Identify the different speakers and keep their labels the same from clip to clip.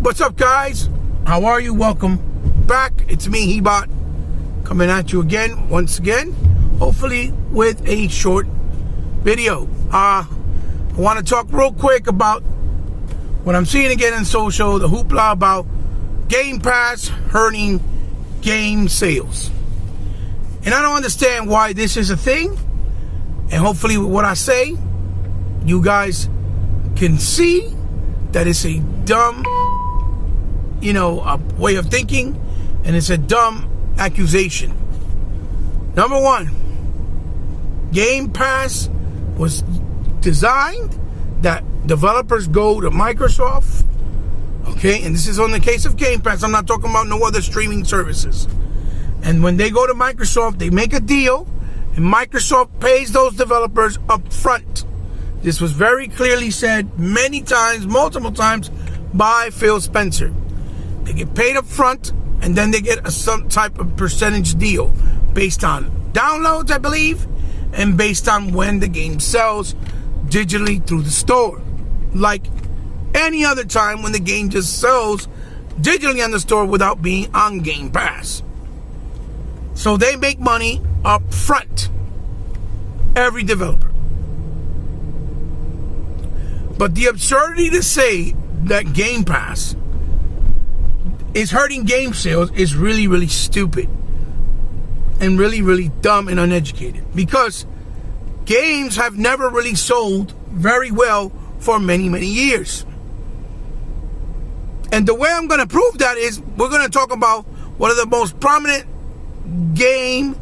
Speaker 1: What's up, guys? How are you? Welcome back. It's me, Hebot, coming at you again, once again, hopefully with a short video. I want to talk real quick about what I'm seeing again in social, the hoopla about Game Pass hurting game sales. And I don't understand why this is a thing. And hopefully with what I say, you guys can see that it's a dumb, a way of thinking, and it's a dumb accusation. Number one, Game Pass was designed that developers go to Microsoft, okay, and this is on the case of Game Pass. I'm not talking about no other streaming services. And when they go to Microsoft, they make a deal, and Microsoft pays those developers up front. This was very clearly said many times, multiple times, by Phil Spencer. They get paid up front, and then they get some type of percentage deal based on downloads, I believe, and based on when the game sells digitally through the store. Like any other time when the game just sells digitally on the store without being on Game Pass. So they make money up front, every developer. But the absurdity to say that Game Pass is hurting game sales is really, really stupid. And really, really dumb and uneducated. Because games have never really sold very well for many, many years. And the way I'm going to prove that is we're going to talk about one of the most prominent game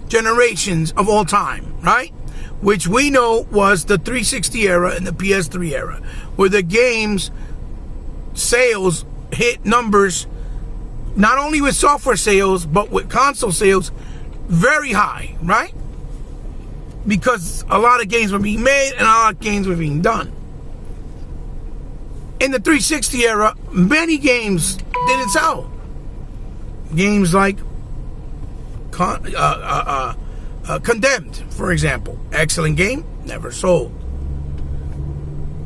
Speaker 1: generations of all time, right? Which we know was the 360 era and the PS3 era, where the games sales hit numbers, not only with software sales, but with console sales, very high, right? Because a lot of games were being made and a lot of games were being done. In the 360 era, many games didn't sell. Games like Condemned, for example. Excellent game, never sold.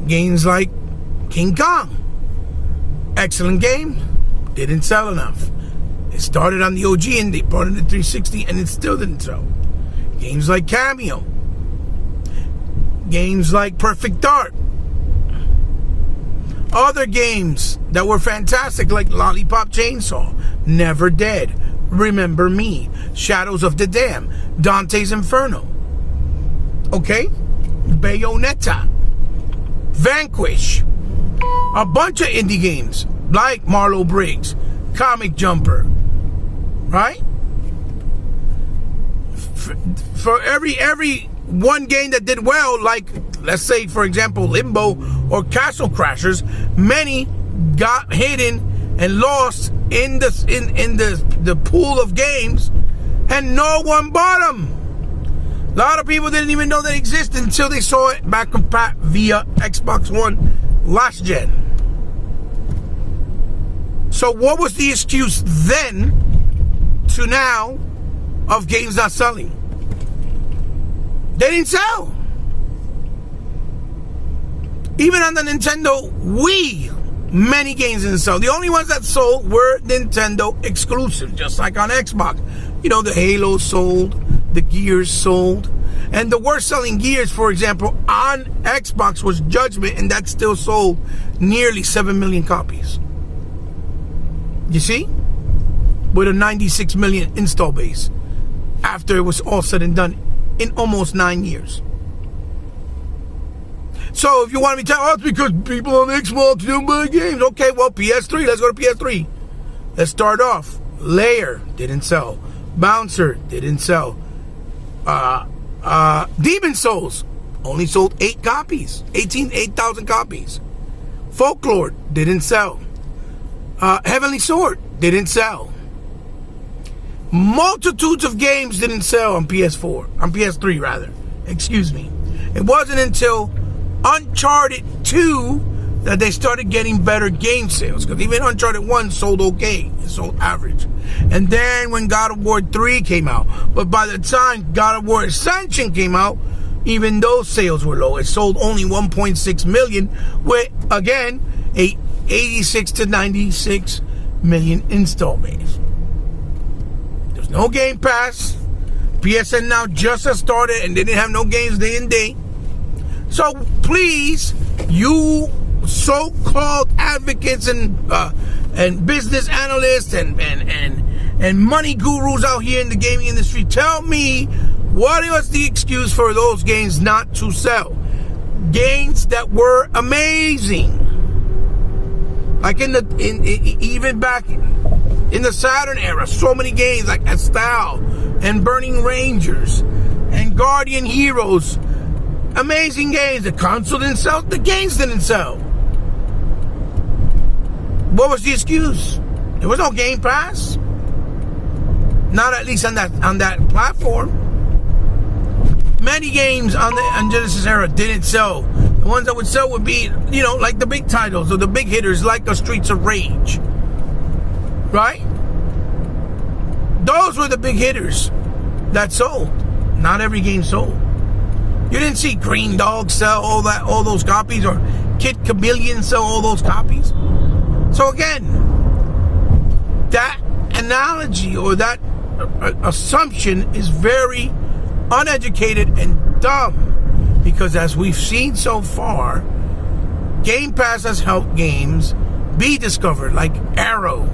Speaker 1: Games like King Kong. Excellent game, didn't sell enough. It started on the OG and they brought it to 360 and it still didn't sell. Games like Cameo. Games like Perfect Dark. Other games that were fantastic like Lollipop Chainsaw, Never Dead, Remember Me, Shadows of the Dam, Dante's Inferno. Okay? Bayonetta. Vanquish. A bunch of indie games like Marlo Briggs, Comic Jumper, right? For every one game that did well, like let's say for example Limbo or Castle Crashers, many got hidden and lost in the pool of games, and no one bought them. A lot of people didn't even know they existed until they saw it back compat via Xbox One last gen. So what was the excuse then to now of games not selling? They didn't sell. Even on the Nintendo Wii, many games didn't sell. The only ones that sold were Nintendo exclusives, just like on Xbox. The Halo sold, the Gears sold. And the worst selling Gears, for example, on Xbox was Judgment, and that still sold nearly 7 million copies. You see? With a 96 million install base after it was all said and done in almost 9 years. So if you want me to tell, it's because people on Xbox don't buy games. Okay, well, PS3, let's go to PS3. Let's start off. Layer didn't sell. Bouncer didn't sell. Demon Souls only sold 8 copies. 8,000 copies. Folklore didn't sell. Heavenly Sword didn't sell. Multitudes of games didn't sell on PS3 rather. Excuse me. It wasn't until Uncharted 2 that they started getting better game sales, because even Uncharted 1 sold okay. It sold average. And then when God of War 3 came out, but by the time God of War Ascension came out, even those sales were low. It sold only 1.6 million with, again, a 86 to 96 million install base. There's no Game Pass. PSN Now just has started and they didn't have no games day and day. So please, you so-called advocates and business analysts and money gurus out here in the gaming industry, tell me what was the excuse for those games not to sell? Games that were amazing, like even back in the Saturn era, so many games like Estelle and Burning Rangers and Guardian Heroes, amazing games. The console didn't sell, the games didn't sell. What was the excuse? There was no Game Pass, not at least on that platform. Many games on Genesis era didn't sell. The ones that would sell would be, like the big titles or the big hitters, like the Streets of Rage, right? Those were the big hitters that sold. Not every game sold. You didn't see Green Dog sell all those copies, or Kid Chameleon sell all those copies. So again, that analogy or that assumption is very uneducated and dumb, because as we've seen so far, Game Pass has helped games be discovered, like Arrow,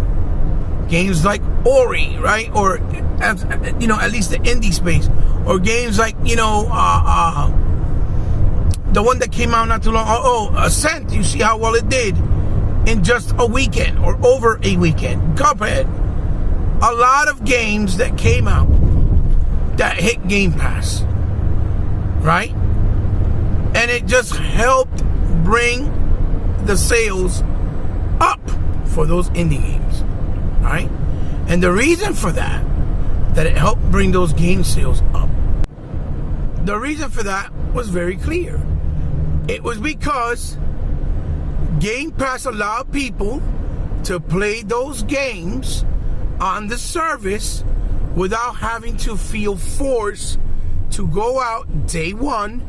Speaker 1: games like Ori, right? Or at least the indie space, or games like the one that came out not too long. Ascent. You see how well it did in just a weekend or over a weekend. Cuphead. A lot of games that came out that hit Game Pass, right? And it just helped bring the sales up for those indie games, right? And the reason for that it helped bring those game sales up, the reason for that was very clear. It was because Game Pass allowed people to play those games on the service without having to feel forced to go out day one,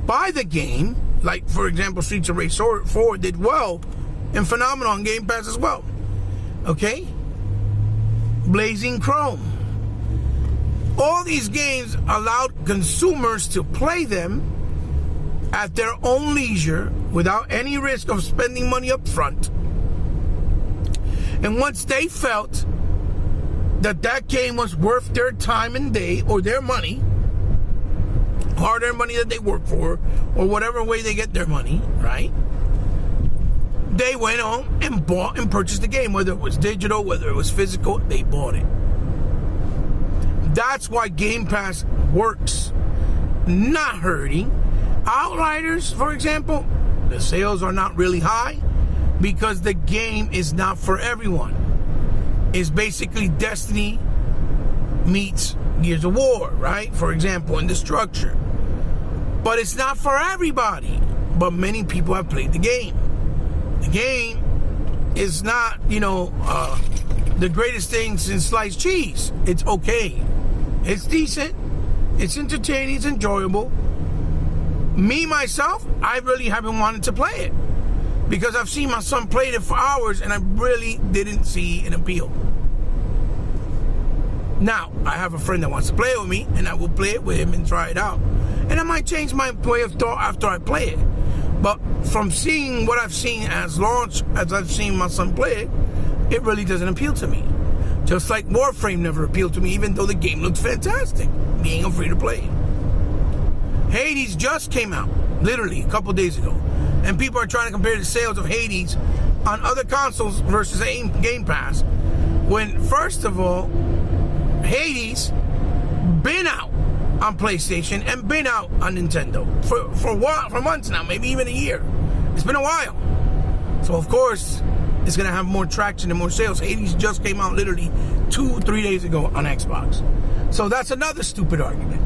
Speaker 1: buy the game. Like, for example, Streets of Rage 4 did well and phenomenal on Game Pass as well. Okay? Blazing Chrome. All these games allowed consumers to play them at their own leisure without any risk of spending money up front. And once they felt that game was worth their time and day, or their money, hard-earned money that they work for, or whatever way they get their money, right? They went on and bought and purchased the game, whether it was digital, whether it was physical, they bought it. That's why Game Pass works. Not hurting. Outriders, for example, the sales are not really high because the game is not for everyone. It's basically Destiny meets Gears of War, right? For example, in the structure. But it's not for everybody. But many people have played the game. The game is not, the greatest thing since sliced cheese. It's okay. It's decent. It's entertaining. It's enjoyable. Me, myself, I really haven't wanted to play it because I've seen my son play it for hours and I really didn't see an appeal. Now, I have a friend that wants to play it with me and I will play it with him and try it out. And I might change my way of thought after I play it. But from seeing what I've seen as launch, as I've seen my son play it, it really doesn't appeal to me. Just like Warframe never appealed to me, even though the game looks fantastic, being a free-to-play. Hades just came out, literally, a couple days ago. And people are trying to compare the sales of Hades on other consoles versus Game Pass. When, first of all, Hades been out on PlayStation and been out on Nintendo for months now, maybe even a year. It's been a while. So, of course, it's going to have more traction and more sales. Hades just came out literally 2-3 days ago on Xbox. So that's another stupid argument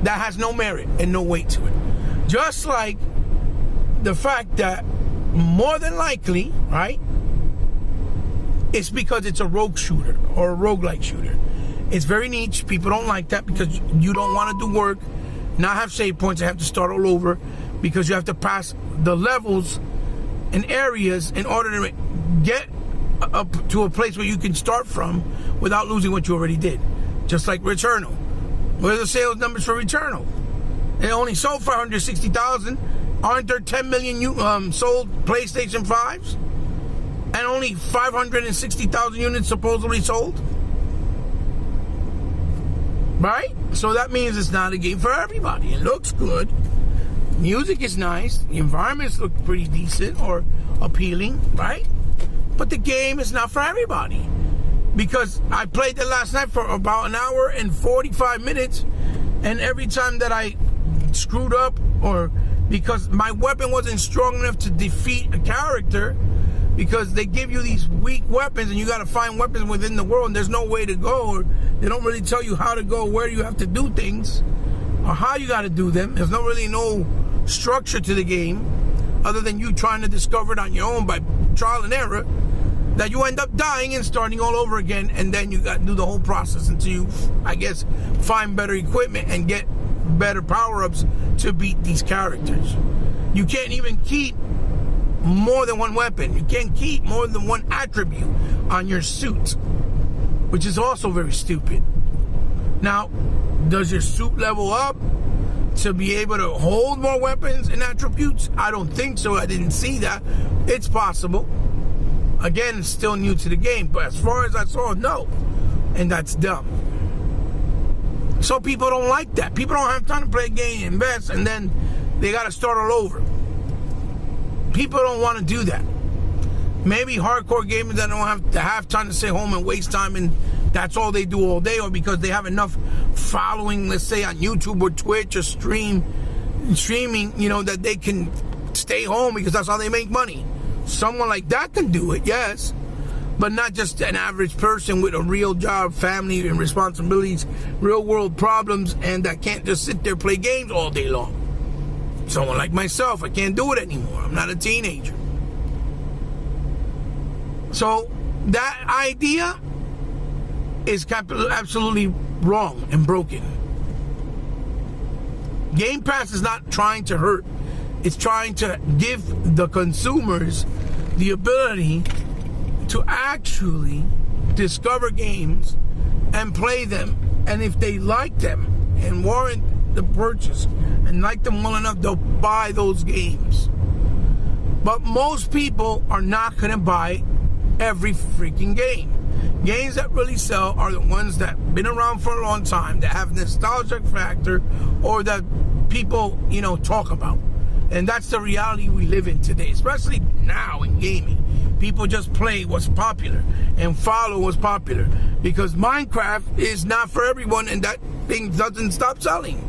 Speaker 1: that has no merit and no weight to it. Just like the fact that more than likely, right, it's because it's a rogue shooter or a roguelike shooter. It's very niche. People don't like that because you don't want to do work, not have save points, and have to start all over because you have to pass the levels and areas in order to get up to a place where you can start from without losing what you already did. Just like Returnal. What are the sales numbers for Returnal? It only sold 560,000. Aren't there 10 million sold PlayStation 5s? And only 560,000 units supposedly sold? Right? So that means it's not a game for everybody. It looks good. Music is nice. The environments look pretty decent or appealing, right? But the game is not for everybody. Because I played it last night for about an hour and 45 minutes, and every time that I screwed up, or because my weapon wasn't strong enough to defeat a character, because they give you these weak weapons and you got to find weapons within the world and there's no way to go, or they don't really tell you how to go, where you have to do things, or how you got to do them. There's no structure to the game other than you trying to discover it on your own by trial and error, that you end up dying and starting all over again, and then you got to do the whole process until you, I guess, find better equipment and get better power-ups to beat these characters. You can't even keep more than one weapon. You can't keep more than one attribute on your suit, which is also very stupid. Now, does your suit level up to be able to hold more weapons and attributes? I don't think so. I didn't see that. It's possible. Again, it's still new to the game, but as far as I saw, no. And that's dumb. So people don't like that. People don't have time to play a game, invest, and then they got to start all over. People don't want to do that. Maybe hardcore gamers that don't have to have time to stay home and waste time, and that's all they do all day, or because they have enough following, let's say on YouTube or Twitch or streaming, that they can stay home because that's how they make money. Someone like that can do it, yes, but not just an average person with a real job, family and responsibilities, real world problems, and that can't just sit there play games all day long. Someone like myself, I can't do it anymore. I'm not a teenager. So that idea is absolutely wrong and broken. Game Pass is not trying to hurt. It's trying to give the consumers the ability to actually discover games and play them. And if they like them and warrant the purchase and like them well enough, they'll buy those games. But most people are not going to buy every freaking game. Games that really sell are the ones that have been around for a long time, that have nostalgic factor, or that people, talk about. And that's the reality we live in today, especially now in gaming. People just play what's popular and follow what's popular, because Minecraft is not for everyone, and that thing doesn't stop selling.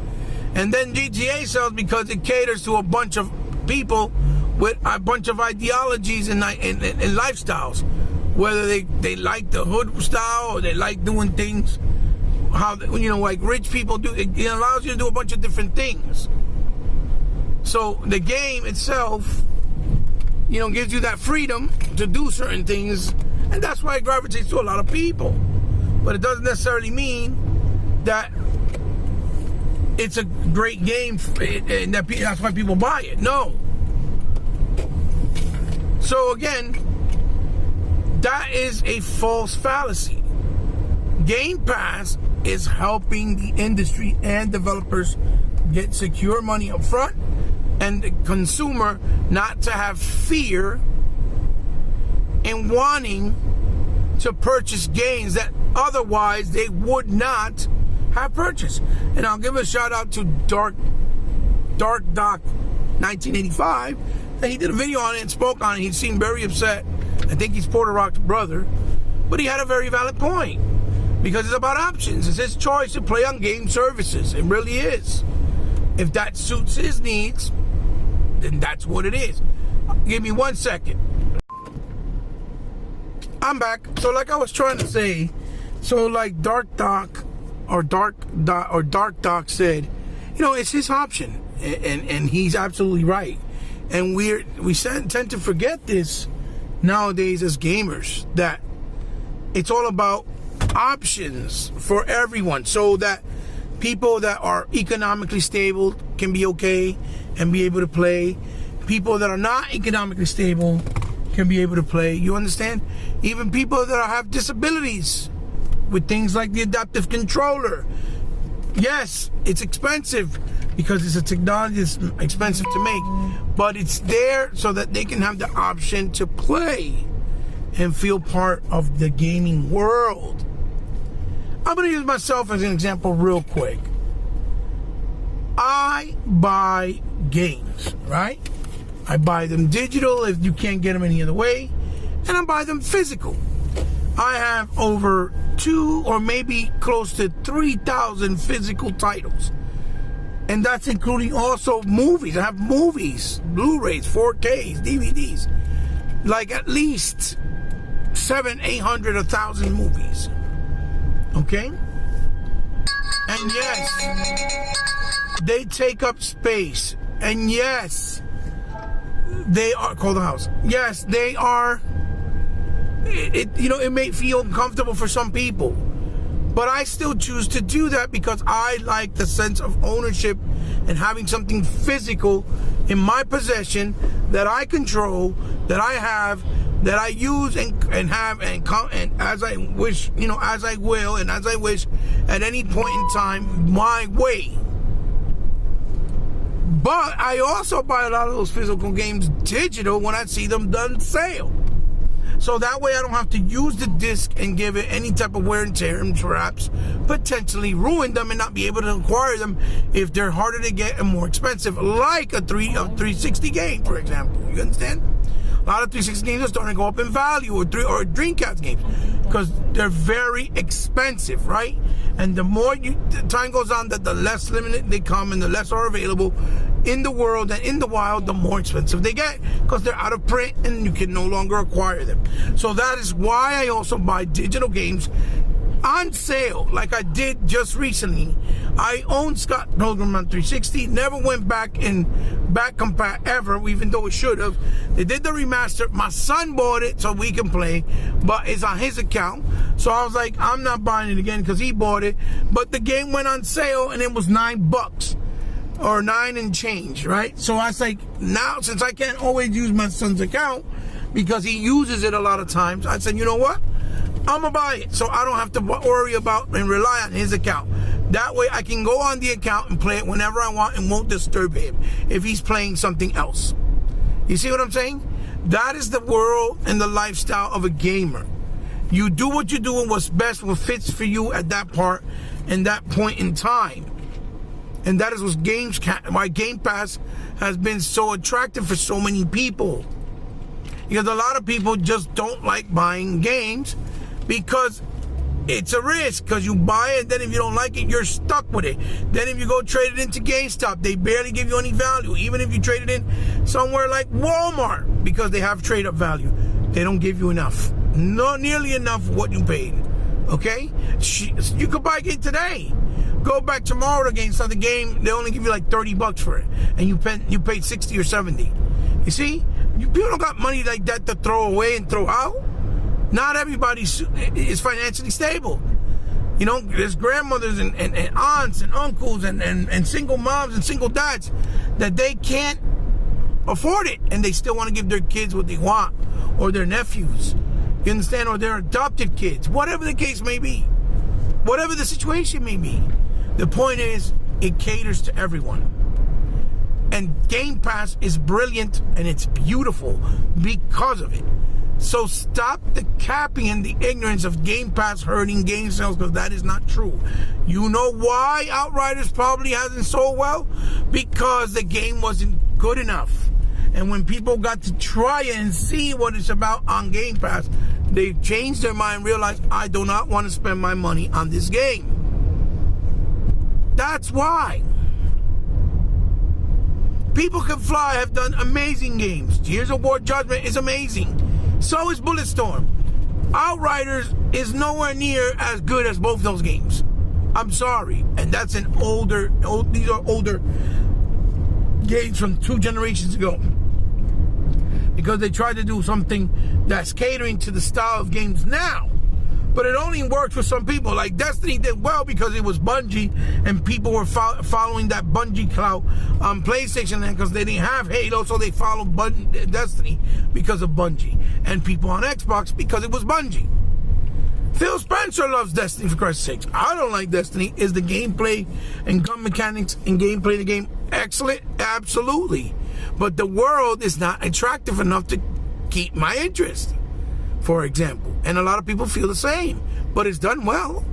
Speaker 1: And then GTA sells because it caters to a bunch of people with a bunch of ideologies and lifestyles. Whether they like the hood style, or they like doing things how, like rich people do. It allows you to do a bunch of different things. So the game itself, gives you that freedom to do certain things, and that's why it gravitates to a lot of people. But it doesn't necessarily mean that it's a great game, and that's why people buy it. No. So again, that is a false fallacy. Game Pass is helping the industry and developers get secure money up front, and the consumer not to have fear in wanting to purchase games that otherwise they would not have purchased. And I'll give a shout out to Dark Doc 1985. And he did a video on it and spoke on it. He seemed very upset. I think he's Porter Rock's brother, but he had a very valid point, because it's about options. It's his choice to play on game services. It really is. If that suits his needs, then that's what it is. Give me 1 second. I'm back. So like I was trying to say, so like Dark Doc said, it's his option, and he's absolutely right. And we tend to forget this nowadays as gamers, that it's all about options for everyone, so that people that are economically stable can be okay and be able to play. people that are not economically stable can be able to play. You understand? Even people that have disabilities with things like the adaptive controller. Yes, it's expensive because it's a technology that's expensive to make, but it's there so that they can have the option to play and feel part of the gaming world. I'm going to use myself as an example real quick. I buy games, right? I buy them digital if you can't get them any other way, and I buy them physical. I have over 2 or maybe close to 3,000 physical titles. And that's including also movies. I have movies, Blu-rays, 4Ks, DVDs. Like at least 700, 800, 1,000 movies. Okay? And yes, they take up space. And yes, they are called the house. Yes, they are. It may feel uncomfortable for some people, but I still choose to do that because I like the sense of ownership and having something physical in my possession that I control, that I have, that I use and have and as I wish, as I will and as I wish at any point in time, my way. But I also buy a lot of those physical games digital when I see them done sale. So that way I don't have to use the disc and give it any type of wear and tear and perhaps potentially ruin them and not be able to acquire them if they're harder to get and more expensive, like a 360 game, for example. You understand? A lot of 360 games are starting to go up in value, or Dreamcast games, because they're very expensive, right? And the more the time goes on, that the less limited they come and the less are available in the world and in the wild, the more expensive they get, because they're out of print and you can no longer acquire them. So that is why I also buy digital games on sale, like I did just recently. I own Scott Pilgrim on 360, never went back in back compat ever, even though it should have. They did the remaster. My son bought it so we can play, but it's on his account. So I was like, I'm not buying it again because he bought it. But the game went on sale and it was $9 or 9 and change, right? So I was like, now since I can't always use my son's account because he uses it a lot of times, I said, you know what? I'm gonna buy it so I don't have to worry about and rely on his account. That way I can go on the account and play it whenever I want and won't disturb him if he's playing something else. You see what I'm saying? That is the world and the lifestyle of a gamer. You do what you do and what's best, what fits for you at that part and that point in time. And that is why Game Pass has been so attractive for so many people. Because a lot of people just don't like buying games because it's a risk, because you buy it, then if you don't like it, you're stuck with it. Then if you go trade it into GameStop, they barely give you any value. Even if you trade it in somewhere like Walmart, because they have trade up value, they don't give you enough. Not nearly enough what you paid. Okay? You could buy a game today. Go back tomorrow to GameStop, the game, they only give you like $30 for it. And you paid 60 or 70. You see? People don't got money like that to throw away and throw out. Not everybody is financially stable. You know, there's grandmothers and aunts and uncles and single moms and single dads that they can't afford it, and they still want to give their kids what they want, or their nephews. You understand? Or their adopted kids. Whatever the case may be. Whatever the situation may be. The point is, it caters to everyone. And Game Pass is brilliant and it's beautiful because of it. So stop the capping and the ignorance of Game Pass hurting game sales, because that is not true. You know why Outriders probably hasn't sold well? Because the game wasn't good enough. And when people got to try it and see what it's about on Game Pass, they changed their mind and realized, I do not want to spend my money on this game. That's why. People Can Fly have done amazing games. Gears of War Judgment is amazing. So is Bulletstorm. Outriders is nowhere near as good as both those games. I'm sorry. And that's these are older games from 2 generations ago. Because they tried to do something that's catering to the style of games now. But it only worked for some people. Like Destiny did well because it was Bungie, and people were following that Bungie clout on PlayStation because they didn't have Halo, so they followed Destiny because of Bungie. And people on Xbox because it was Bungie. Phil Spencer loves Destiny, for Christ's sakes. I don't like Destiny. Is the gameplay and gun mechanics and gameplay of the game excellent? Absolutely. But the world is not attractive enough to keep my interest, for example. And a lot of people feel the same, but it's done well.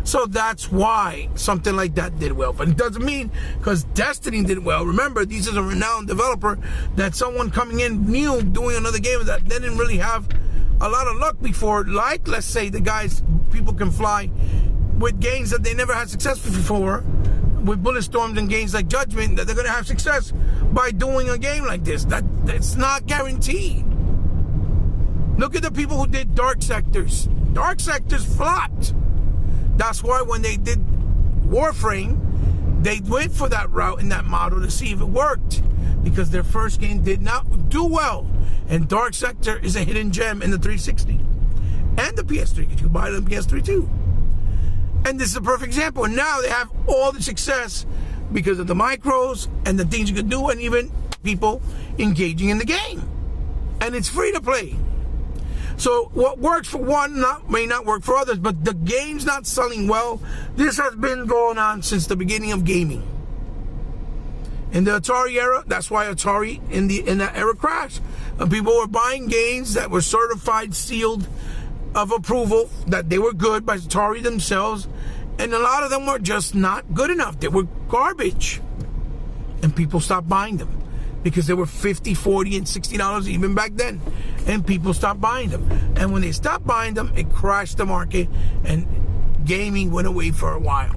Speaker 1: So that's why something like that did well. But it doesn't mean because Destiny did well. Remember, this is a renowned developer that someone coming in new doing another game that they didn't really have a lot of luck before. Like, let's say the guys, People Can Fly, with games that they never had success before, with Bullet Storms and games like Judgment, that they're going to have success by doing a game like this. That's not guaranteed. Look at the people who did Dark Sectors. Dark Sectors flopped. That's why when they did Warframe, they went for that route and that model to see if it worked, because their first game did not do well. And Dark Sector is a hidden gem in the 360 and the PS3, because you can buy it on the PS3 too. And this is a perfect example. And now they have all the success because of the micros and the things you can do, and even people engaging in the game. And it's free to play. So what works for one may not work for others, but the game's not selling well. This has been going on since the beginning of gaming. In the Atari era, that's why Atari in that era crashed. People were buying games that were certified, sealed of approval, that they were good by Atari themselves, and a lot of them were just not good enough. They were garbage. And people stopped buying them, because they were $50, $40, and $60 even back then. And people stopped buying them. And when they stopped buying them, it crashed the market, and gaming went away for a while.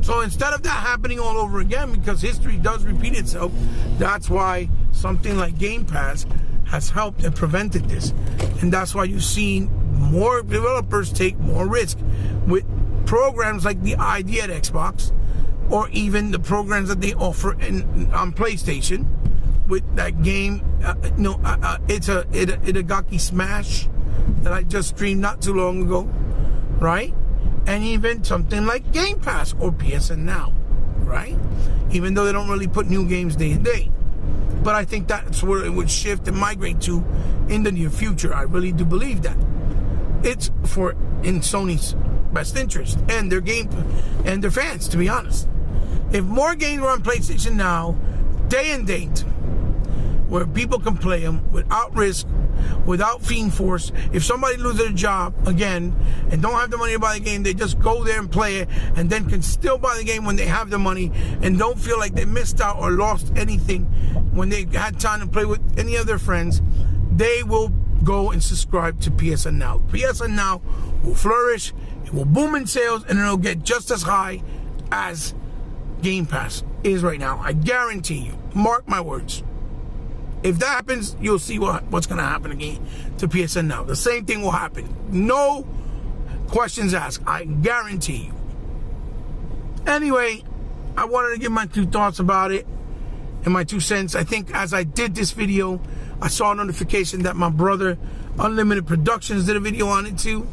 Speaker 1: So instead of that happening all over again, because history does repeat itself, that's why something like Game Pass has helped and prevented this. And that's why you've seen more developers take more risk with programs like the ID at Xbox, or even the programs that they offer on PlayStation with that game. It's a Itagaki Smash that I just streamed not too long ago, right? And even something like Game Pass or PSN Now, right? Even though they don't really put new games day and day. But I think that's where it would shift and migrate to in the near future. I really do believe that. It's in Sony's best interest and their game and their fans, to be honest. If more games were on PlayStation Now, day and date, where people can play them without risk, without fiend force. If somebody loses their job again and don't have the money to buy the game, they just go there and play it, and then can still buy the game when they have the money and don't feel like they missed out or lost anything when they had time to play with any of their friends. They will go and subscribe to PSN Now. PSN Now will flourish, it will boom in sales, and it'll get just as high as Game Pass is right now. I guarantee you. Mark my words. If that happens, you'll see what's going to happen again to PSN Now. The same thing will happen. No questions asked. I guarantee you. Anyway, I wanted to give my 2 thoughts about it and my 2 cents. I think as I did this video, I saw a notification that my brother, Unlimited Productions, did a video on it too.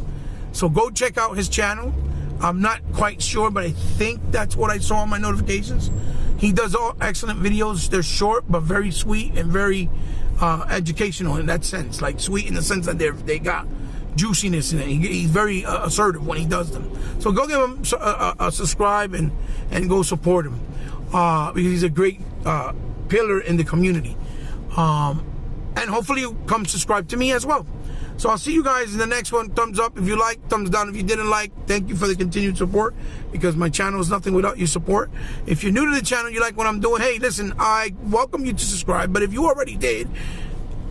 Speaker 1: So go check out his channel. I'm not quite sure, but I think that's what I saw on my notifications. He does all excellent videos. They're short, but very sweet and very educational in that sense. Like sweet in the sense that they got juiciness in it. He's very assertive when he does them. So go give him a subscribe and go support him, because he's a great pillar in the community. And hopefully you come subscribe to me as well. So I'll see you guys in the next one. Thumbs up if you like, thumbs down if you didn't like. Thank you for the continued support, because my channel is nothing without your support. If you're new to the channel, you like what I'm doing, hey, listen, I welcome you to subscribe. But if you already did,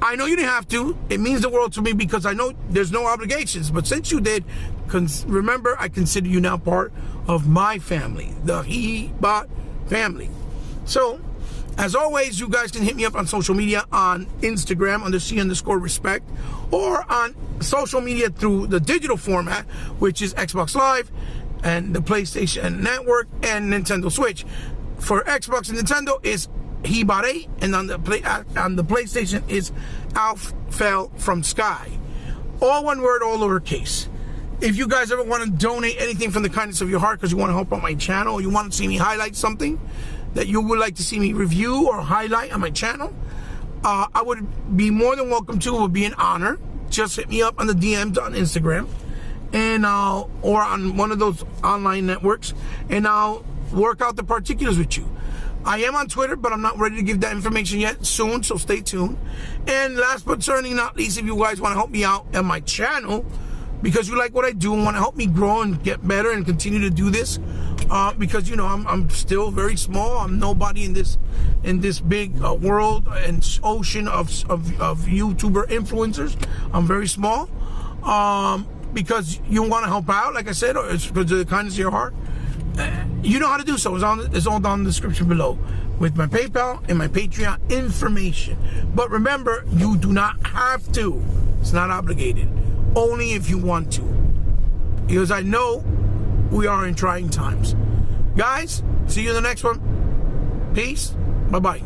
Speaker 1: I know you didn't have to. It means the world to me, because I know there's no obligations. But since you did, remember, I consider you now part of my family, the He-Bot family. So, as always, you guys can hit me up on social media on Instagram under C_respect, or on social media through the digital format, which is Xbox Live and the PlayStation Network and Nintendo Switch. For Xbox and Nintendo is He-Bot8, and on the PlayStation is Alf Fell from Sky. All one word, all lowercase. If you guys ever want to donate anything from the kindness of your heart because you want to help out my channel, or you want to see me highlight something that you would like to see me review or highlight on my channel, I would be more than welcome to. It would be an honor. Just hit me up on the DMs on Instagram, and or on one of those online networks, and I'll work out the particulars with you. I am on Twitter, but I'm not ready to give that information yet. Soon, so stay tuned. And last but certainly not least, if you guys want to help me out on my channel, because you like what I do and want to help me grow and get better and continue to do this, because you know I'm still very small. I'm nobody in this big world and ocean of YouTuber influencers. I'm very small. Because you want to help out, like I said, or it's because of the kindness of your heart. You know how to do so. It's all down in the description below with my PayPal and my Patreon information. But remember, you do not have to. It's not obligated. Only if you want to. Because I know we are in trying times. Guys, see you in the next one. Peace. Bye-bye.